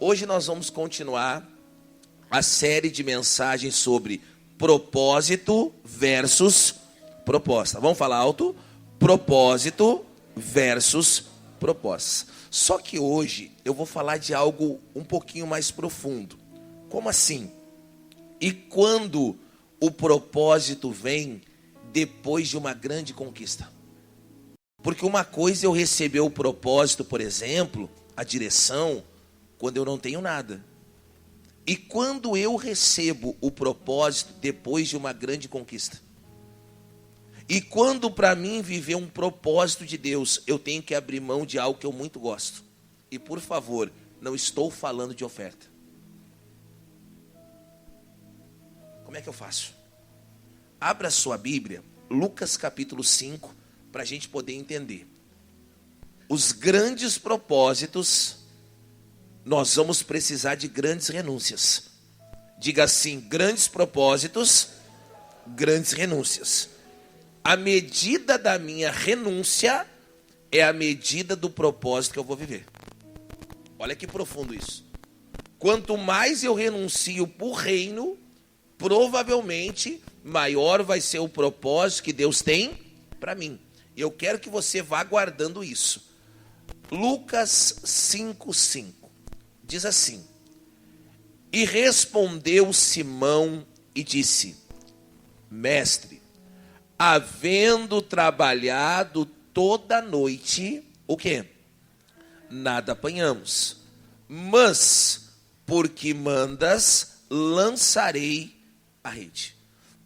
Hoje nós vamos continuar a série de mensagens sobre propósito versus proposta. Vamos falar alto? Propósito versus proposta. Só que hoje eu vou falar de algo um pouquinho mais profundo. Como assim? E quando o propósito vem depois de uma grande conquista? Porque uma coisa é eu receber o propósito, por exemplo, a direção, quando eu não tenho nada. E quando eu recebo o propósito depois de uma grande conquista? E quando para mim viver um propósito de Deus, eu tenho que abrir mão de algo que eu muito gosto. E por favor, não estou falando de oferta. Como é que eu faço? Abra sua Bíblia, Lucas capítulo 5, para a gente poder entender. Os grandes propósitos, nós vamos precisar de grandes renúncias. Diga assim, grandes propósitos, grandes renúncias. A medida da minha renúncia é a medida do propósito que eu vou viver. Olha que profundo isso. Quanto mais eu renuncio por reino, provavelmente maior vai ser o propósito que Deus tem para mim. Eu quero que você vá guardando isso. Lucas 5:5 diz assim: E respondeu Simão e disse: Mestre, havendo trabalhado toda a noite, o quê? Nada apanhamos. Mas, porque mandas, lançarei a rede.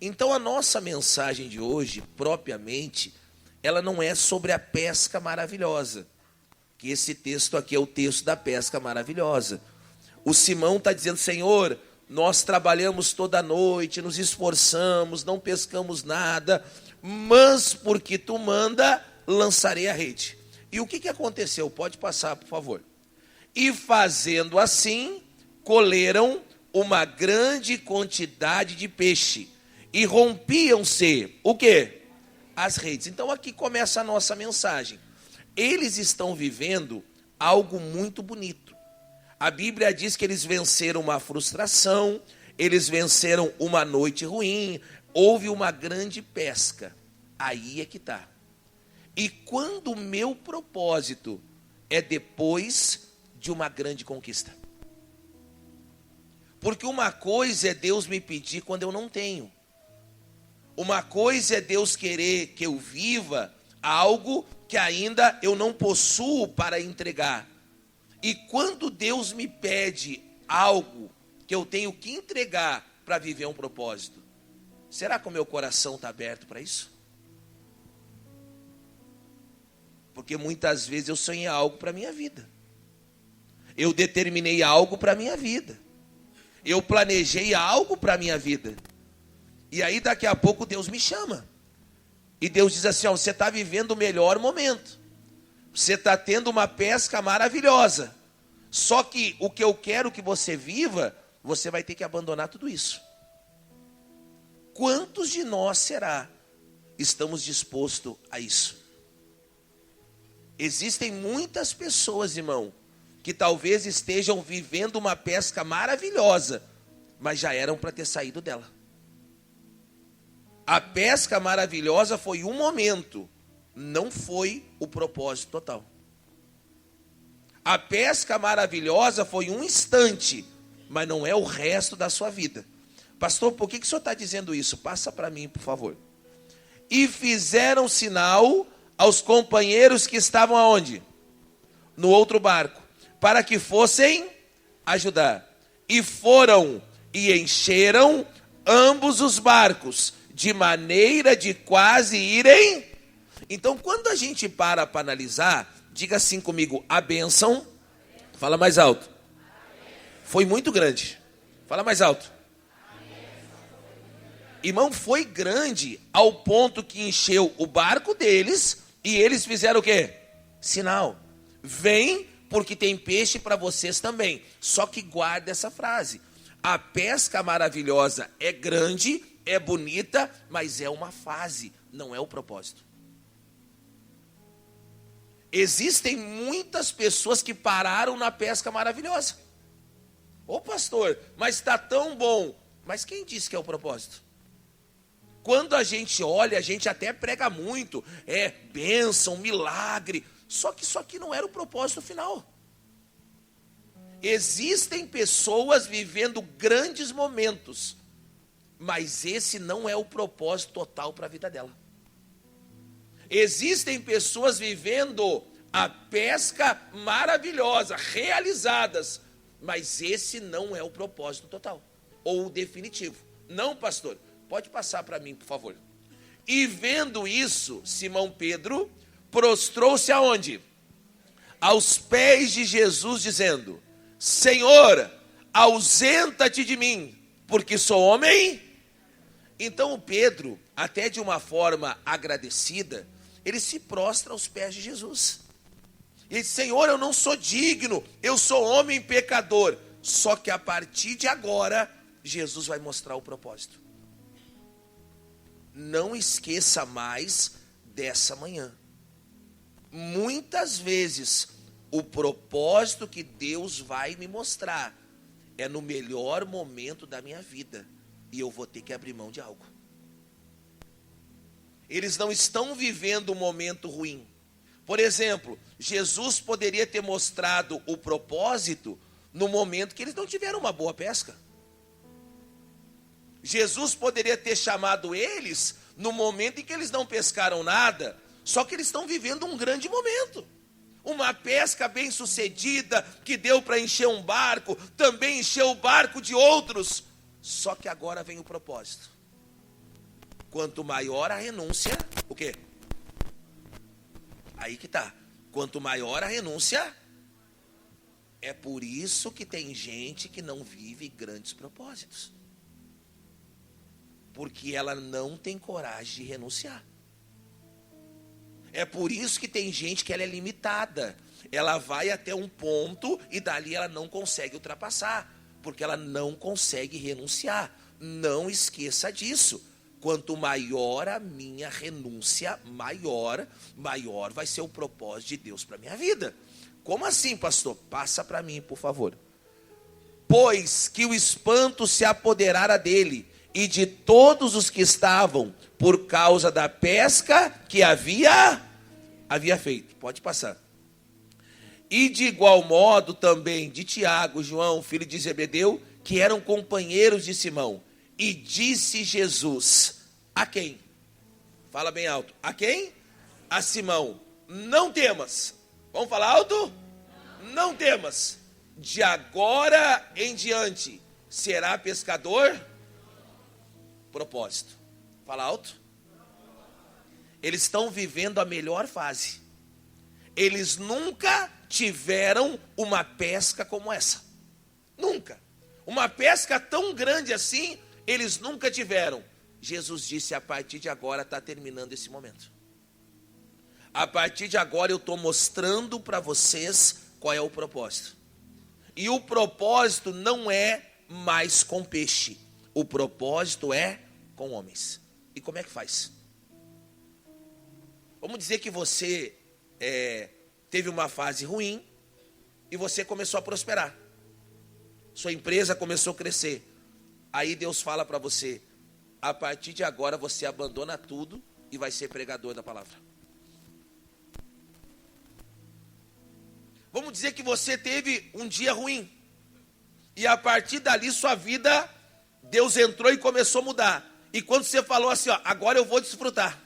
Então a nossa mensagem de hoje, propriamente, ela não é sobre a pesca maravilhosa. Que esse texto aqui é o texto da pesca maravilhosa. O Simão está dizendo: Senhor, nós trabalhamos toda a noite, nos esforçamos, não pescamos nada, mas porque tu manda, lançarei a rede. E o que aconteceu? Pode passar, por favor. E fazendo assim, colheram uma grande quantidade de peixe, e rompiam-se, o quê? As redes. Então aqui começa a nossa mensagem. Eles estão vivendo algo muito bonito. A Bíblia diz que eles venceram uma frustração, eles venceram uma noite ruim, houve uma grande pesca. Aí é que está. E quando o meu propósito é depois de uma grande conquista? Porque uma coisa é Deus me pedir quando eu não tenho. Uma coisa é Deus querer que eu viva algo que ainda eu não possuo para entregar. E quando Deus me pede algo que eu tenho que entregar para viver um propósito, será que o meu coração está aberto para isso? Porque muitas vezes eu sonhei algo para a minha vida. Eu determinei algo para a minha vida. Eu planejei algo para a minha vida. E aí daqui a pouco Deus me chama. E Deus diz assim: ó, você está vivendo o melhor momento. Você está tendo uma pesca maravilhosa. Só que o que eu quero que você viva, você vai ter que abandonar tudo isso. Quantos de nós será estamos dispostos a isso? Existem muitas pessoas, irmão, que talvez estejam vivendo uma pesca maravilhosa, mas já eram para ter saído dela. A pesca maravilhosa foi um momento, não foi o propósito total. A pesca maravilhosa foi um instante, mas não é o resto da sua vida. Pastor, por que o senhor está dizendo isso? Passa para mim, por favor. E fizeram sinal aos companheiros que estavam aonde? No outro barco, para que fossem ajudar. E foram e encheram ambos os barcos, de maneira de quase irem. Então, quando a gente para analisar, diga assim comigo: a bênção, fala mais alto, foi muito grande. Fala mais alto. Irmão, foi grande ao ponto que encheu o barco deles e eles fizeram o quê? Sinal. Vem, porque tem peixe para vocês também. Só que guarda essa frase. A pesca maravilhosa é grande, é bonita, mas é uma fase, não é o propósito. Existem muitas pessoas que pararam na pesca maravilhosa. Ô pastor, mas está tão bom. Mas quem disse que é o propósito? Quando a gente olha, a gente até prega muito, bênção, milagre. Só que isso aqui não era o propósito final. Existem pessoas vivendo grandes momentos, mas esse não é o propósito total para a vida dela. Existem pessoas vivendo a pesca maravilhosa, realizadas, mas esse não é o propósito total, ou definitivo. Não, pastor, pode passar para mim, por favor. E vendo isso, Simão Pedro prostrou-se aonde? Aos pés de Jesus, dizendo: Senhor, ausenta-te de mim, porque sou homem. Então o Pedro, até de uma forma agradecida, ele se prostra aos pés de Jesus. Ele diz: Senhor, eu não sou digno, eu sou homem pecador. Só que a partir de agora, Jesus vai mostrar o propósito. Não esqueça mais dessa manhã. Muitas vezes, o propósito que Deus vai me mostrar é no melhor momento da minha vida. E eu vou ter que abrir mão de algo. Eles não estão vivendo um momento ruim. Por exemplo, Jesus poderia ter mostrado o propósito no momento que eles não tiveram uma boa pesca. Jesus poderia ter chamado eles no momento em que eles não pescaram nada, só que eles estão vivendo um grande momento. Uma pesca bem sucedida, que deu para encher um barco, também encheu o barco de outros. Só que agora vem o propósito. Quanto maior a renúncia, o quê? Aí que tá. Quanto maior a renúncia, é por isso que tem gente que não vive grandes propósitos. Porque ela não tem coragem de renunciar. É por isso que tem gente que ela é limitada. Ela vai até um ponto e dali ela não consegue ultrapassar. Porque ela não consegue renunciar. Não esqueça disso. Quanto maior a minha renúncia, maior vai ser o propósito de Deus para a minha vida. Como assim, pastor? Passa para mim, por favor. Pois que o espanto se apoderara dele e de todos os que estavam, por causa da pesca que havia feito. Pode passar. E de igual modo também de Tiago, João, filho de Zebedeu, que eram companheiros de Simão. E disse Jesus: a quem? Fala bem alto. A quem? A Simão: não temas. Vamos falar alto? Não temas. De agora em diante será pescador. Propósito. Fala alto. Eles estão vivendo a melhor fase. Eles nunca tiveram uma pesca como essa. Nunca. Uma pesca tão grande assim, eles nunca tiveram. Jesus disse: a partir de agora está terminando esse momento. A partir de agora eu estou mostrando para vocês qual é o propósito. E o propósito não é mais com peixe. O propósito é com homens. E como é que faz? Vamos dizer que você teve uma fase ruim e você começou a prosperar. Sua empresa começou a crescer. Aí Deus fala para você: a partir de agora você abandona tudo e vai ser pregador da palavra. Vamos dizer que você teve um dia ruim. E a partir dali sua vida, Deus entrou e começou a mudar. E quando você falou assim, agora eu vou desfrutar.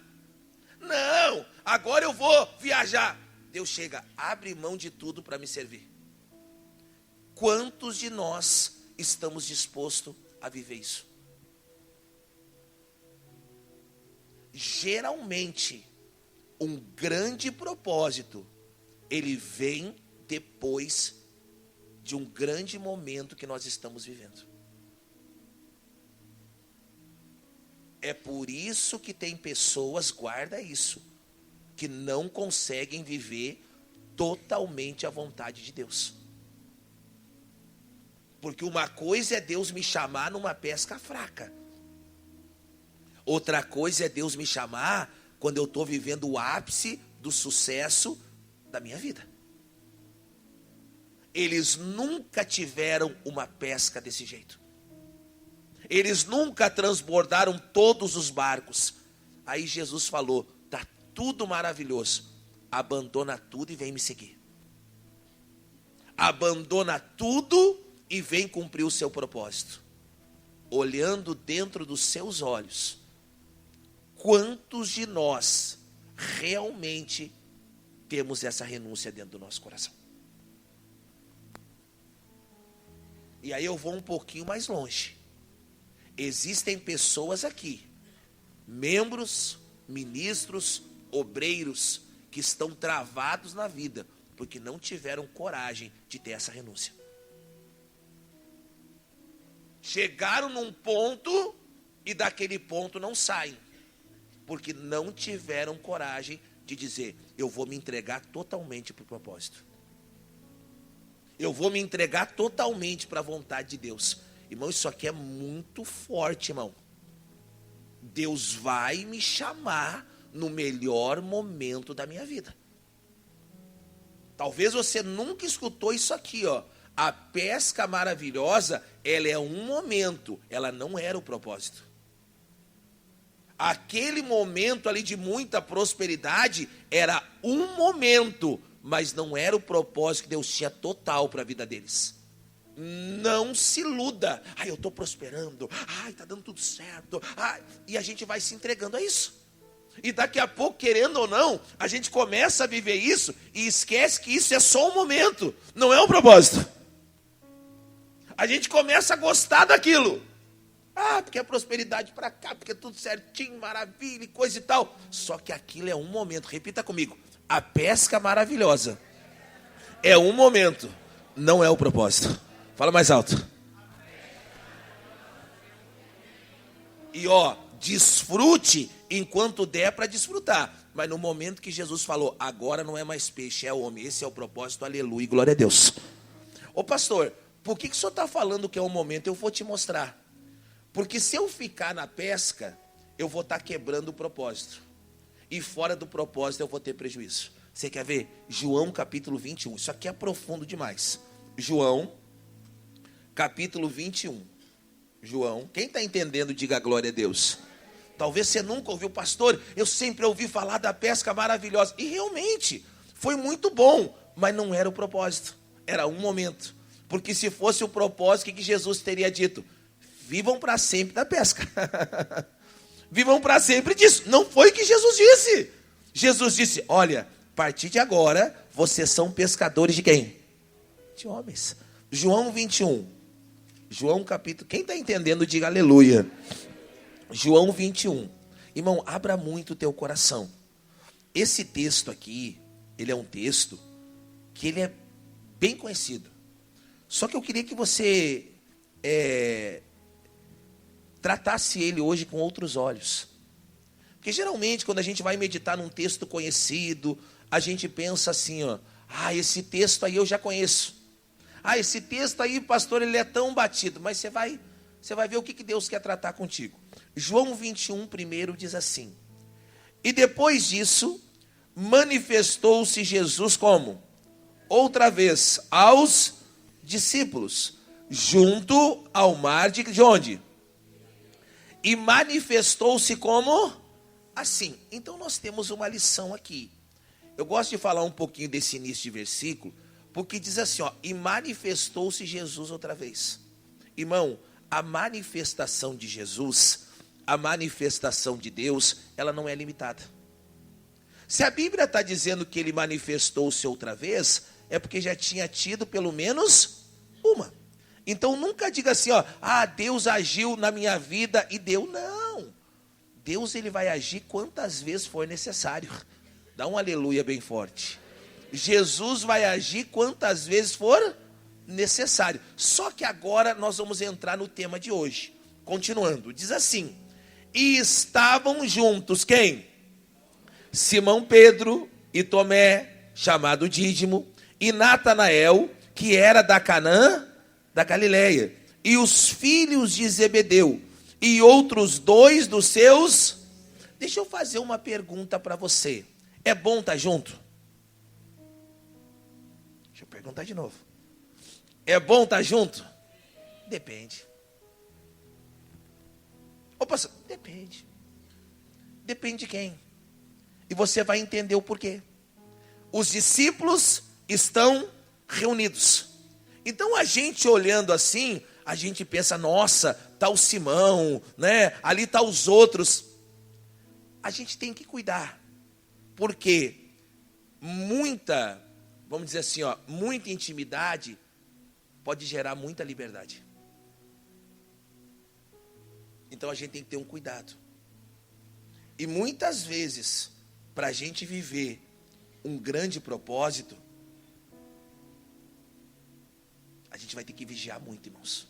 Não, agora eu vou viajar. Deus chega: abre mão de tudo para me servir. Quantos de nós estamos dispostos a viver isso? Geralmente, um grande propósito, ele vem depois de um grande momento que nós estamos vivendo. É por isso que tem pessoas, guarda isso, que não conseguem viver totalmente a vontade de Deus. Porque uma coisa é Deus me chamar numa pesca fraca. Outra coisa é Deus me chamar quando eu estou vivendo o ápice do sucesso da minha vida. eles nunca tiveram uma pesca desse jeito. Eles nunca transbordaram todos os barcos. Aí Jesus falou: tá tudo maravilhoso, abandona tudo e vem me seguir. Abandona tudo e vem cumprir o seu propósito. Olhando dentro dos seus olhos, quantos de nós realmente temos essa renúncia dentro do nosso coração? E aí eu vou um pouquinho mais longe. Existem pessoas aqui, membros, ministros, obreiros, que estão travados na vida, porque não tiveram coragem de ter essa renúncia. Chegaram num ponto e daquele ponto não saem, porque não tiveram coragem de dizer: eu vou me entregar totalmente para o propósito. Eu vou me entregar totalmente para a vontade de Deus. Irmão, isso aqui é muito forte, irmão. Deus vai me chamar no melhor momento da minha vida. Talvez você nunca escutou isso aqui, ó. A pesca maravilhosa, ela é um momento, ela não era o propósito. Aquele momento ali de muita prosperidade era um momento, mas não era o propósito que Deus tinha total para a vida deles. Não se iluda. Ai, eu estou prosperando. Ai, está dando tudo certo. Ai, e a gente vai se entregando a isso. E daqui a pouco, querendo ou não, a gente começa a viver isso e esquece que isso é só um momento, não é um propósito. A gente começa a gostar daquilo. Ah, porque é prosperidade para cá, porque é tudo certinho, maravilha e coisa e tal. Só que aquilo é um momento. Repita comigo. A pesca maravilhosa é um momento, não é o propósito. Fala mais alto. E ó, desfrute enquanto der para desfrutar. Mas no momento que Jesus falou: agora não é mais peixe, é homem. Esse é o propósito, aleluia, glória a Deus. Ô pastor, por que o senhor está falando que é um momento? Eu vou te mostrar. Porque se eu ficar na pesca, eu vou estar quebrando o propósito. E fora do propósito eu vou ter prejuízo. Você quer ver? João capítulo 21. Isso aqui é profundo demais. João capítulo 21. João, quem está entendendo, diga glória a Deus. Talvez você nunca ouviu, pastor, eu sempre ouvi falar da pesca maravilhosa. E realmente, foi muito bom, mas não era o propósito. Era um momento. Porque se fosse o propósito, o que Jesus teria dito? Vivam para sempre da pesca. Vivam para sempre disso. Não foi o que Jesus disse. Jesus disse: olha, a partir de agora, vocês são pescadores de quem? De homens. João 21. João capítulo... Quem está entendendo, diga aleluia. João 21. Irmão, abra muito o teu coração. Esse texto aqui, ele é um texto que ele é bem conhecido. Só que eu queria que você tratasse ele hoje com outros olhos. Porque geralmente quando a gente vai meditar num texto conhecido, a gente pensa assim, ó: ah, esse texto aí eu já conheço. Ah, esse texto aí, pastor, ele é tão batido. Mas você vai ver o que Deus quer tratar contigo. João 21, primeiro, diz assim: e depois disso, manifestou-se Jesus como? Outra vez, aos discípulos, junto ao mar de onde? E manifestou-se como? Assim. Então nós temos uma lição aqui. Eu gosto de falar um pouquinho desse início de versículo, porque diz assim, ó: e manifestou-se Jesus outra vez. Irmão, a manifestação de Jesus, a manifestação de Deus, ela não é limitada. Se a Bíblia está dizendo que ele manifestou-se outra vez, é porque já tinha tido pelo menos uma. Então nunca diga assim, ó: ah, Deus agiu na minha vida e deu. Não. Deus, ele vai agir quantas vezes for necessário. Dá um aleluia bem forte. Jesus vai agir quantas vezes for necessário. Só que agora nós vamos entrar no tema de hoje. Continuando, diz assim: e estavam juntos quem? Simão Pedro e Tomé, chamado Dídimo, e Natanael, que era da Canaã, da Galileia, e os filhos de Zebedeu, e outros dois dos seus. Deixa eu fazer uma pergunta para você. É bom estar junto? Deixa eu perguntar de novo. É bom estar junto? Depende. Ô pastor, depende. Depende de quem. E você vai entender o porquê. Os discípulos estão reunidos. Então a gente olhando assim, a gente pensa, nossa, tá o Simão, né? Ali tá os outros. A gente tem que cuidar. Porque muita, vamos dizer assim, muita intimidade pode gerar muita liberdade. Então a gente tem que ter um cuidado. E muitas vezes, para a gente viver um grande propósito, a gente vai ter que vigiar muito, irmãos.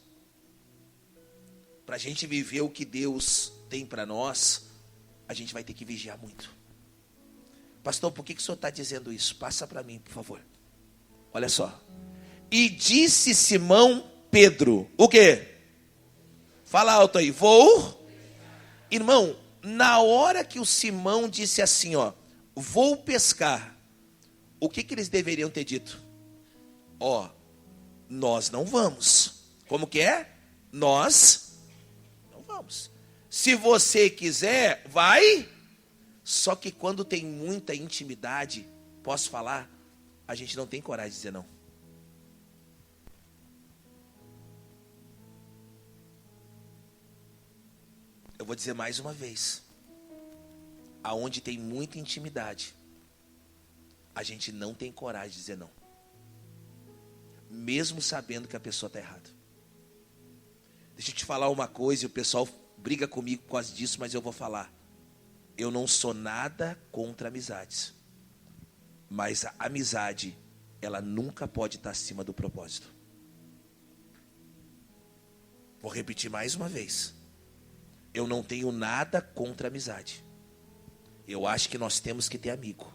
Para a gente viver o que Deus tem para nós, a gente vai ter que vigiar muito. Pastor, por que o senhor está dizendo isso? Passa para mim, por favor. Olha só. E disse Simão Pedro, o quê? Fala alto aí, vou. Irmão, na hora que o Simão disse assim, vou pescar, o que eles deveriam ter dito? Nós não vamos. Como que é? Nós não vamos. Se você quiser, vai. Só que quando tem muita intimidade, posso falar, a gente não tem coragem de dizer não. Eu vou dizer mais uma vez. Aonde tem muita intimidade, a gente não tem coragem de dizer não. Mesmo sabendo que a pessoa está errada. Deixa eu te falar uma coisa, e o pessoal briga comigo por causa disso, mas eu vou falar. Eu não sou nada contra amizades. Mas a amizade, ela nunca pode estar acima do propósito. Vou repetir mais uma vez. Eu não tenho nada contra a amizade. Eu acho que nós temos que ter amigo.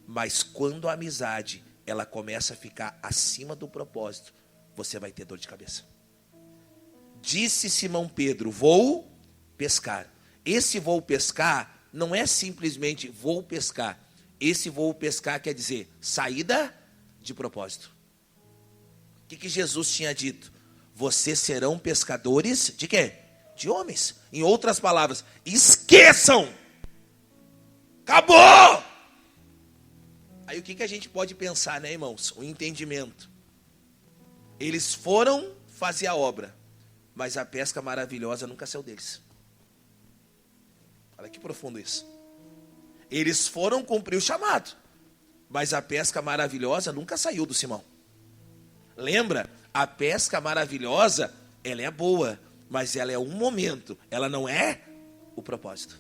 Mas quando a amizade, ela começa a ficar acima do propósito, você vai ter dor de cabeça. Disse Simão Pedro, vou pescar. Esse vou pescar não é simplesmente vou pescar. Esse vou pescar quer dizer saída de propósito. O que Jesus tinha dito? Vocês serão pescadores de quê? De homens. Em outras palavras, esqueçam. Acabou! Aí o que a gente pode pensar, né, irmãos? O entendimento. Eles foram fazer a obra, mas a pesca maravilhosa nunca saiu deles. Olha que profundo isso. Eles foram cumprir o chamado, mas a pesca maravilhosa nunca saiu do Simão. Lembra? A pesca maravilhosa, ela é boa, mas ela é um momento, ela não é o propósito.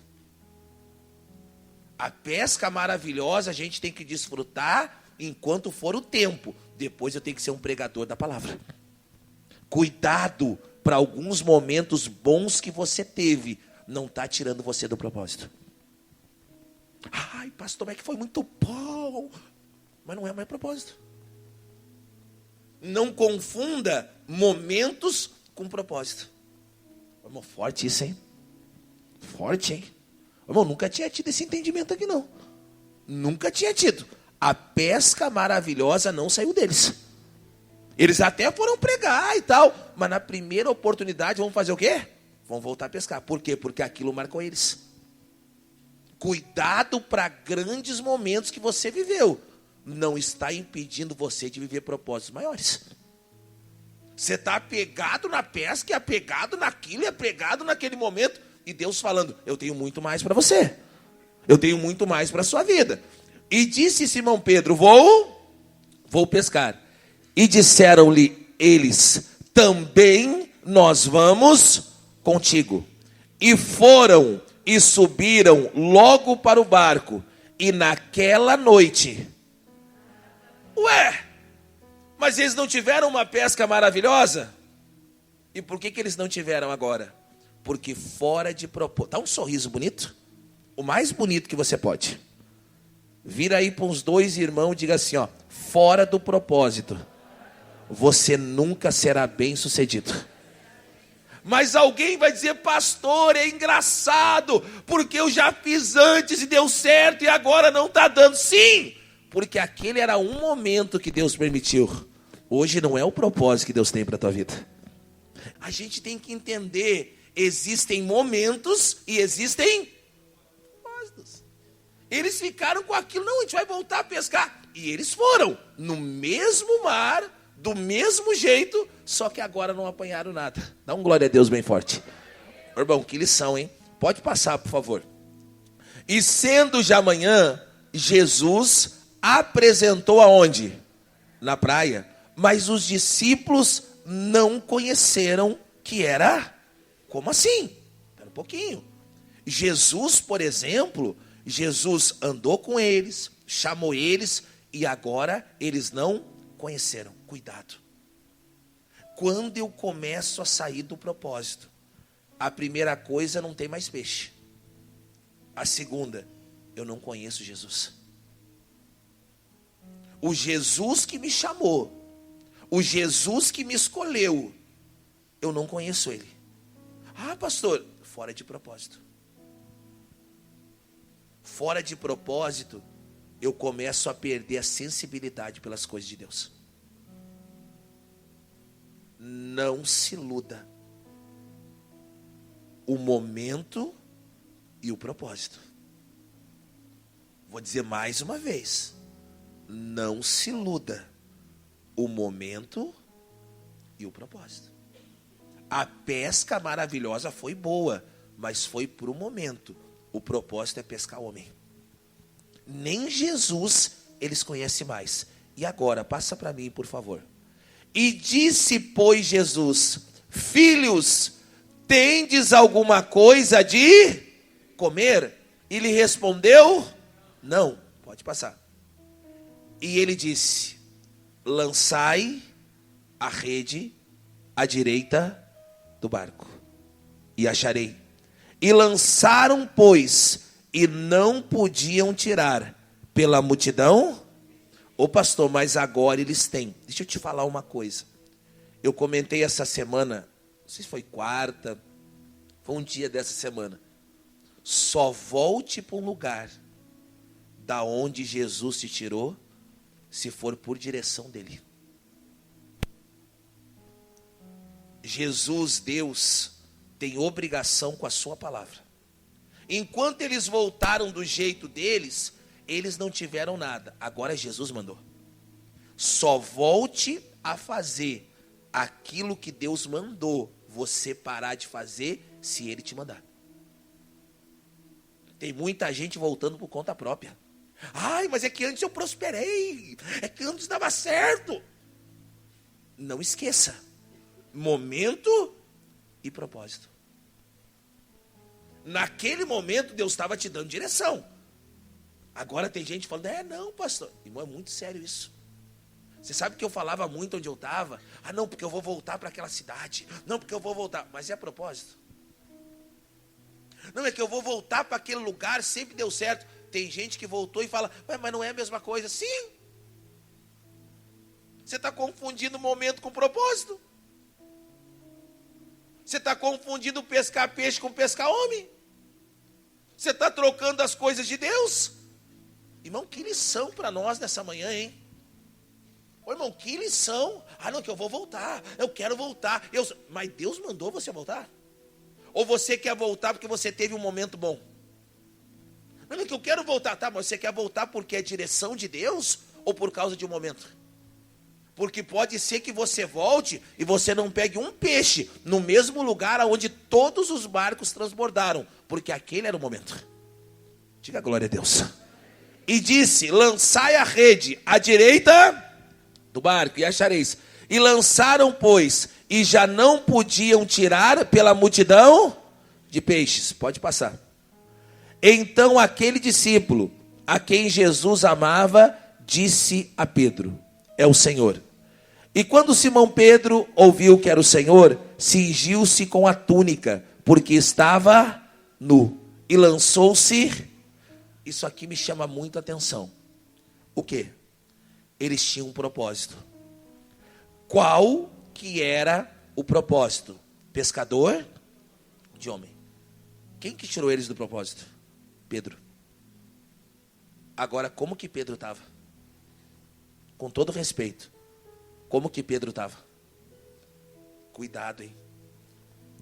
A pesca maravilhosa a gente tem que desfrutar enquanto for o tempo. Depois eu tenho que ser um pregador da palavra. Cuidado para alguns momentos bons que você teve, não está tirando você do propósito. Ai, pastor, mas que foi muito bom. Mas não é mais propósito. Não confunda momentos com propósito. Irmão, forte isso, hein? Forte, hein? Irmão, nunca tinha tido esse entendimento aqui, não. Nunca tinha tido. A pesca maravilhosa não saiu deles. Eles até foram pregar e tal, mas na primeira oportunidade vão fazer o quê? Vão voltar a pescar. Por quê? Porque aquilo marcou eles. Cuidado para grandes momentos que você viveu. Não está impedindo você de viver propósitos maiores. Você está apegado na pesca, é apegado naquilo, é apegado naquele momento. E Deus falando, eu tenho muito mais para você. Eu tenho muito mais para a sua vida. E disse Simão Pedro, vou pescar. E disseram-lhe eles, também nós vamos contigo. E foram e subiram logo para o barco. E naquela noite... Mas eles não tiveram uma pesca maravilhosa? E por que eles não tiveram agora? Porque fora de propósito. Dá um sorriso bonito. O mais bonito que você pode. Vira aí para uns dois irmãos e diga assim, fora do propósito, você nunca será bem sucedido. Mas alguém vai dizer, pastor, é engraçado, porque eu já fiz antes e deu certo e agora não está dando. Sim, porque aquele era um momento que Deus permitiu. Hoje não é o propósito que Deus tem para a tua vida. A gente tem que entender, existem momentos e existem propósitos. Eles ficaram com aquilo, não, a gente vai voltar a pescar. E eles foram no mesmo mar, do mesmo jeito, só que agora não apanharam nada. Dá um glória a Deus bem forte. Irmão, que lição, hein? Pode passar, por favor. E sendo já manhã, Jesus apresentou aonde? Na praia. Mas os discípulos não conheceram que era. Como assim? Espera um pouquinho. Jesus, por exemplo, Jesus andou com eles, chamou eles, e agora eles não conheceram. Cuidado. Quando eu começo a sair do propósito, a primeira coisa, não tem mais peixe. A segunda, eu não conheço Jesus. O Jesus que me chamou, o Jesus que me escolheu, eu não conheço ele. Ah, pastor, fora de propósito. Fora de propósito, eu começo a perder a sensibilidade pelas coisas de Deus. Não se iluda. O momento e o propósito. Vou dizer mais uma vez. Não se iluda. O momento e o propósito. A pesca maravilhosa foi boa, mas foi por um momento. O propósito é pescar homem. Nem Jesus eles conhecem mais. E agora, passa para mim, por favor. E disse, pois, Jesus: filhos, tendes alguma coisa de comer? E lhe respondeu: não. Pode passar. E ele disse: lançai a rede à direita do barco, e acharei. E lançaram, pois, e não podiam tirar pela multidão. Ô pastor, mas agora eles têm. Deixa eu te falar uma coisa. Eu comentei essa semana, não sei se foi quarta, foi um dia dessa semana. Só volte para um lugar da onde Jesus te tirou, se for por direção dele. Jesus, Deus, tem obrigação com a sua palavra. Enquanto eles voltaram do jeito deles, eles não tiveram nada. Agora Jesus mandou. Só volte a fazer aquilo que Deus mandou você parar de fazer, se Ele te mandar. Tem muita gente voltando por conta própria. Ai, mas é que antes eu prosperei. É que antes dava certo. Não esqueça. Momento e propósito. Naquele momento Deus estava te dando direção. Agora tem gente falando: não, pastor. Irmão, é muito sério isso. Você sabe que eu falava muito onde eu estava? Ah, não, porque eu vou voltar para aquela cidade. Não, porque eu vou voltar. Mas é a propósito? Não, é que eu vou voltar para aquele lugar, sempre deu certo. Tem gente que voltou e fala: mas não é a mesma coisa. Sim. Você está confundindo momento com propósito. Você está confundindo pescar peixe com pescar homem. Você está trocando as coisas de Deus. Irmão, que lição para nós nessa manhã, hein? Ô, irmão, que lição. Ah, não, que eu vou voltar. Eu quero voltar. Mas Deus mandou você voltar? Ou você quer voltar porque você teve um momento bom? Não, que eu quero voltar. Tá, mas você quer voltar porque é direção de Deus? Ou por causa de um momento? Porque pode ser que você volte e você não pegue um peixe no mesmo lugar onde todos os barcos transbordaram. Porque aquele era o momento. Diga glória a Deus. E disse: lançai a rede à direita do barco e achareis. E lançaram, pois, e já não podiam tirar pela multidão de peixes. Pode passar. Então aquele discípulo a quem Jesus amava disse a Pedro: é o Senhor. E quando Simão Pedro ouviu que era o Senhor, cingiu-se com a túnica, porque estava nu, e lançou-se. Isso aqui me chama muito a atenção. O quê? Eles tinham um propósito. Qual que era o propósito? Pescador de homem. Quem que tirou eles do propósito? Pedro. Agora, como que Pedro estava? Com todo respeito. Como que Pedro estava? Cuidado, hein?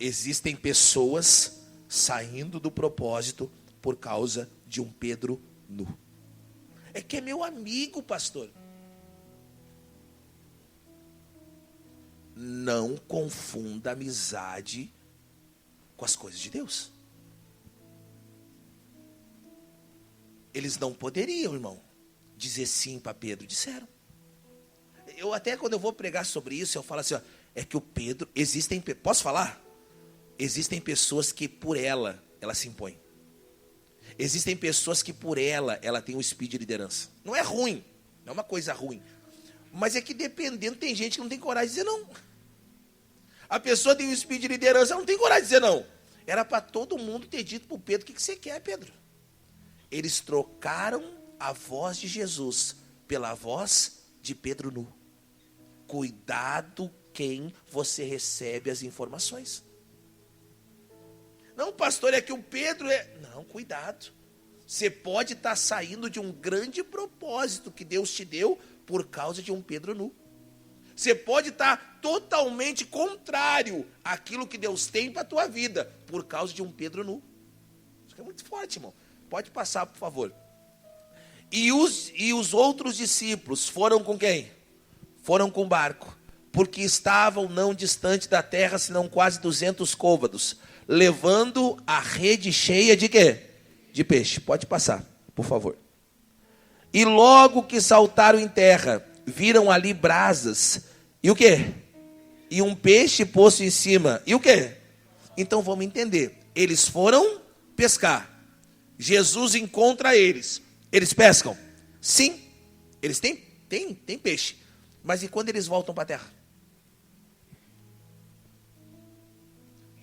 Existem pessoas saindo do propósito por causa de um Pedro nu. É que é meu amigo, pastor. Não confunda amizade com as coisas de Deus. Eles não poderiam, irmão, dizer sim para Pedro. Disseram. Eu até quando eu vou pregar sobre isso, eu falo assim, ó, é que o Pedro, posso falar? Existem pessoas que por ela se impõe. Existem pessoas que por ela tem um espírito de liderança. Não é ruim, não é uma coisa ruim. Mas é que dependendo, tem gente que não tem coragem de dizer não. A pessoa tem um espírito de liderança, ela não tem coragem de dizer não. Era para todo mundo ter dito para o Pedro, o que você quer, Pedro? Eles trocaram a voz de Jesus pela voz de Pedro nu. Cuidado quem você recebe as informações. Não, pastor, é que o Pedro é... Não, cuidado. Você pode estar saindo de um grande propósito que Deus te deu por causa de um Pedro nu. Você pode estar totalmente contrário àquilo que Deus tem para a tua vida por causa de um Pedro nu. Isso é muito forte, irmão. Pode passar, por favor. E os outros discípulos foram com quem? Foram com o barco, porque estavam não distante da terra, senão quase 200 côvados, levando a rede cheia de quê? De peixe. Pode passar, por favor. E logo que saltaram em terra, viram ali brasas, e o quê? E um peixe posto em cima, e o quê? Então vamos entender, eles foram pescar, Jesus encontra eles pescam? Sim, eles têm peixe, mas e quando eles voltam para a terra?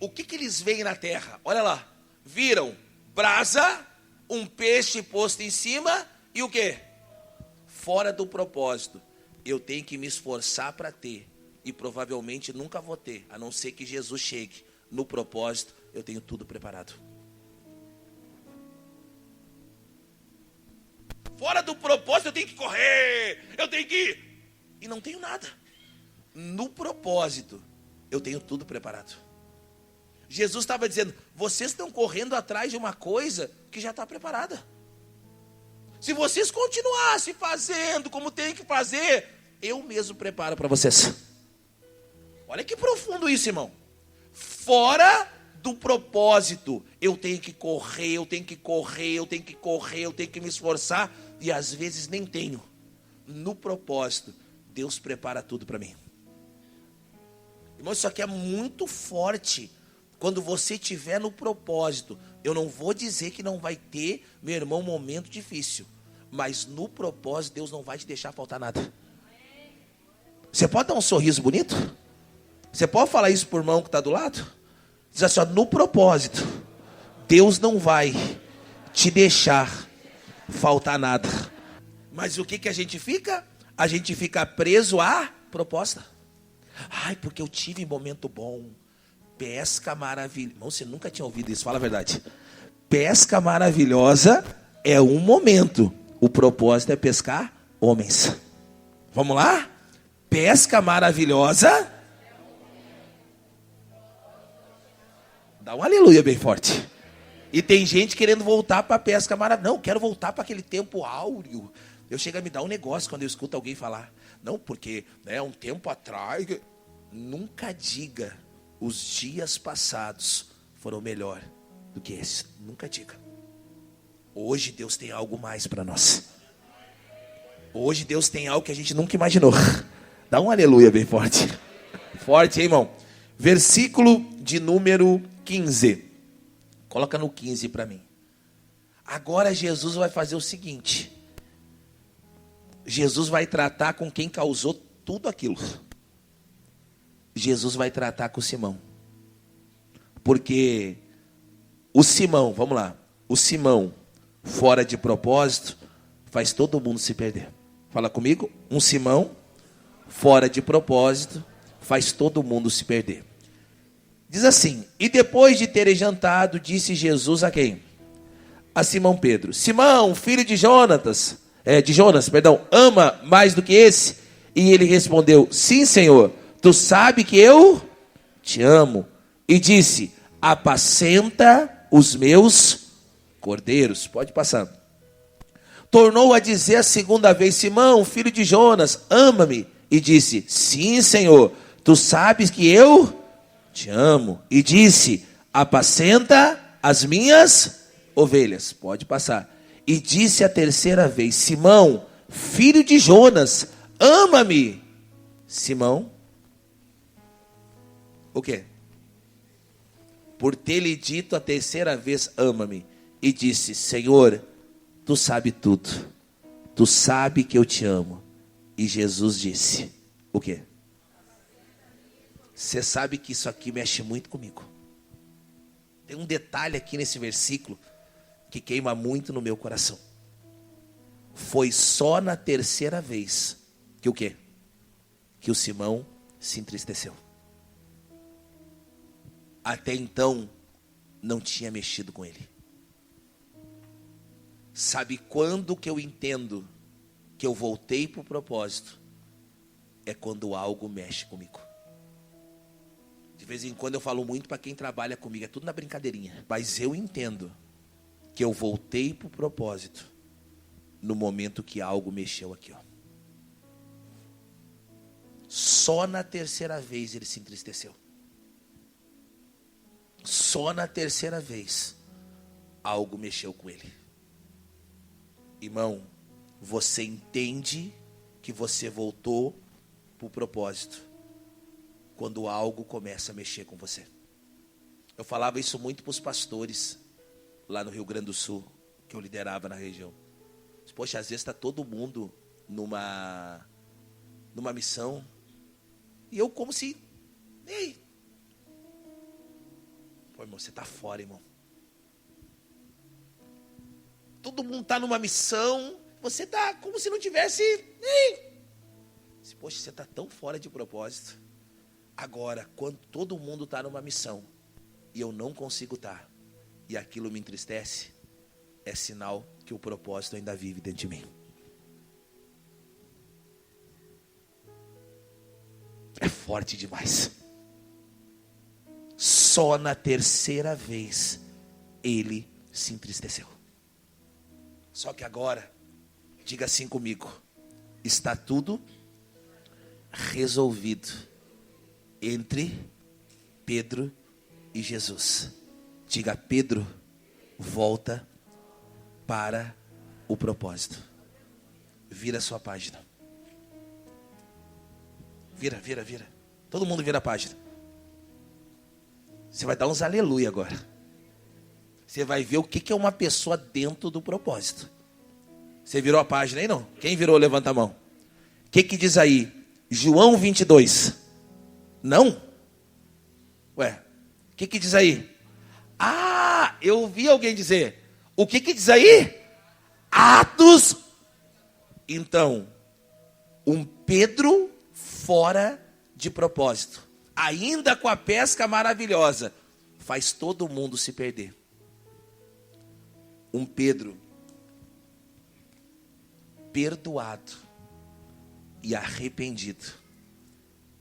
O que eles veem na terra? Olha lá, viram brasa, um peixe posto em cima, e o quê? Fora do propósito. Eu tenho que me esforçar para ter, e provavelmente nunca vou ter, a não ser que Jesus chegue. No propósito, eu tenho tudo preparado. Fora do propósito, eu tenho que correr, eu tenho que ir, e não tenho nada. No propósito, eu tenho tudo preparado. Jesus estava dizendo, vocês estão correndo atrás de uma coisa que já está preparada. Se vocês continuassem fazendo como tem que fazer, eu mesmo preparo para vocês. Olha que profundo isso, irmão. Fora do propósito, eu tenho que correr, eu tenho que correr, eu tenho que correr, eu tenho que me esforçar, e às vezes nem tenho. No propósito, Deus prepara tudo para mim. Irmão, isso aqui é muito forte. Quando você estiver no propósito, eu não vou dizer que não vai ter, meu irmão, um momento difícil. Mas no propósito, Deus não vai te deixar faltar nada. Você pode dar um sorriso bonito? Você pode falar isso para o irmão que está do lado? Diz assim, ó, no propósito, Deus não vai te deixar faltar nada. Mas o que a gente fica? A gente fica preso à proposta. Ai, porque eu tive um momento bom. Pesca maravilhosa. Irmão, você nunca tinha ouvido isso, fala a verdade. Pesca maravilhosa é um momento. O propósito é pescar homens. Vamos lá? Pesca maravilhosa. Dá um aleluia bem forte. E tem gente querendo voltar para a pesca maravilhosa. Não, quero voltar para aquele tempo áureo. Eu chego a me dar um negócio quando eu escuto alguém falar. Não, porque um tempo atrás. Nunca diga os dias passados foram melhor do que esse. Nunca diga. Hoje Deus tem algo mais para nós. Hoje Deus tem algo que a gente nunca imaginou. Dá um aleluia bem forte. Forte, hein, irmão? Versículo de número 15. Coloca no 15 para mim. Agora Jesus vai fazer o seguinte. Jesus vai tratar com quem causou tudo aquilo. Jesus vai tratar com o Simão. Porque o Simão, vamos lá. O Simão, fora de propósito, faz todo mundo se perder. Fala comigo. Um Simão, fora de propósito, faz todo mundo se perder. Diz assim, e depois de terem jantado, disse Jesus a quem? A Simão Pedro. Simão, filho de Jonas, ama mais do que esse? E ele respondeu: sim, Senhor, tu sabe que eu te amo. E disse: apacenta os meus cordeiros. Pode passar. Tornou a dizer a segunda vez: Simão, filho de Jonas, ama-me? E disse: sim, Senhor, tu sabes que eu te amo. E disse: apacenta as minhas ovelhas. Pode passar. E disse a terceira vez: Simão, filho de Jonas, ama-me? Simão, o quê? Por ter lhe dito a terceira vez: ama-me. E disse: Senhor, tu sabe tudo. Tu sabe que eu te amo. E Jesus disse: o quê? Você sabe que isso aqui mexe muito comigo. Tem um detalhe aqui nesse versículo que queima muito no meu coração. Foi só na terceira vez que o quê? Que o Simão se entristeceu. Até então, não tinha mexido com ele. Sabe quando que eu entendo que eu voltei para o propósito? É quando algo mexe comigo. De vez em quando eu falo muito para quem trabalha comigo, é tudo na brincadeirinha. Mas eu entendo que eu voltei para o propósito no momento que algo mexeu aqui, ó. Só na terceira vez ele se entristeceu. Só na terceira vez algo mexeu com ele. Irmão, você entende que você voltou para o propósito quando algo começa a mexer com você. Eu falava isso muito para os pastores lá no Rio Grande do Sul, que eu liderava na região. Poxa, às vezes está todo mundo numa missão, e eu como se... Ei! Pô, irmão, você está fora, irmão. Todo mundo está numa missão, você está como se não tivesse... Ei! Poxa, você está tão fora de propósito. Agora, quando todo mundo está numa missão, e eu não consigo estar, e aquilo me entristece, é sinal que o propósito ainda vive dentro de mim. É forte demais. Só na terceira vez ele se entristeceu. Só que agora, diga assim comigo: está tudo resolvido entre Pedro e Jesus. Diga: Pedro, volta para o propósito. Vira a sua página. Vira. Todo mundo vira a página. Você vai dar uns aleluia agora. Você vai ver o que é uma pessoa dentro do propósito. Você virou a página aí, não? Quem virou, levanta a mão. O que diz aí? João 22. Não? Ué, o que diz aí? Ah, eu ouvi alguém dizer. O que diz aí? Atos. Então, um Pedro fora de propósito, ainda com a pesca maravilhosa, faz todo mundo se perder. Um Pedro perdoado e arrependido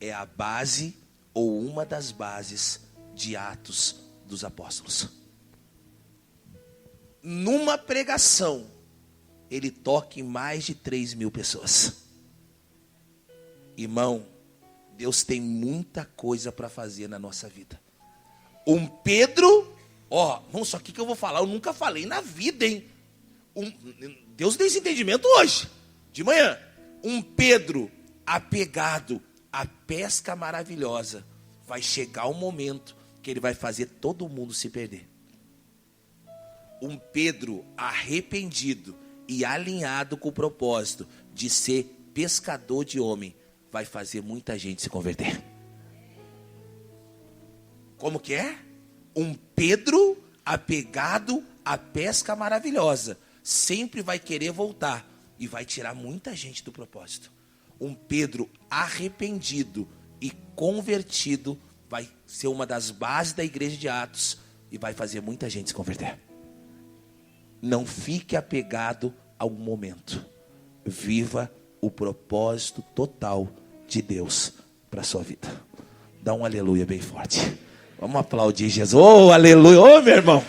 é a base ou uma das bases de Atos dos Apóstolos. Numa pregação, ele toca em mais de 3.000 pessoas. Irmão, Deus tem muita coisa para fazer na nossa vida. Um Pedro, irmão, só que eu vou falar, eu nunca falei na vida, hein? Deus deu esse entendimento hoje, de manhã. Um Pedro apegado à pesca maravilhosa, vai chegar um momento que ele vai fazer todo mundo se perder. Um Pedro arrependido e alinhado com o propósito de ser pescador de homem, vai fazer muita gente se converter. Como que é? Um Pedro apegado à pesca maravilhosa sempre vai querer voltar e vai tirar muita gente do propósito. Um Pedro arrependido e convertido vai ser uma das bases da igreja de Atos e vai fazer muita gente se converter. Não fique apegado a um momento. Viva o propósito total de Deus para a sua vida. Dá um aleluia bem forte. Vamos aplaudir Jesus. Oh, aleluia. Oh, meu irmão.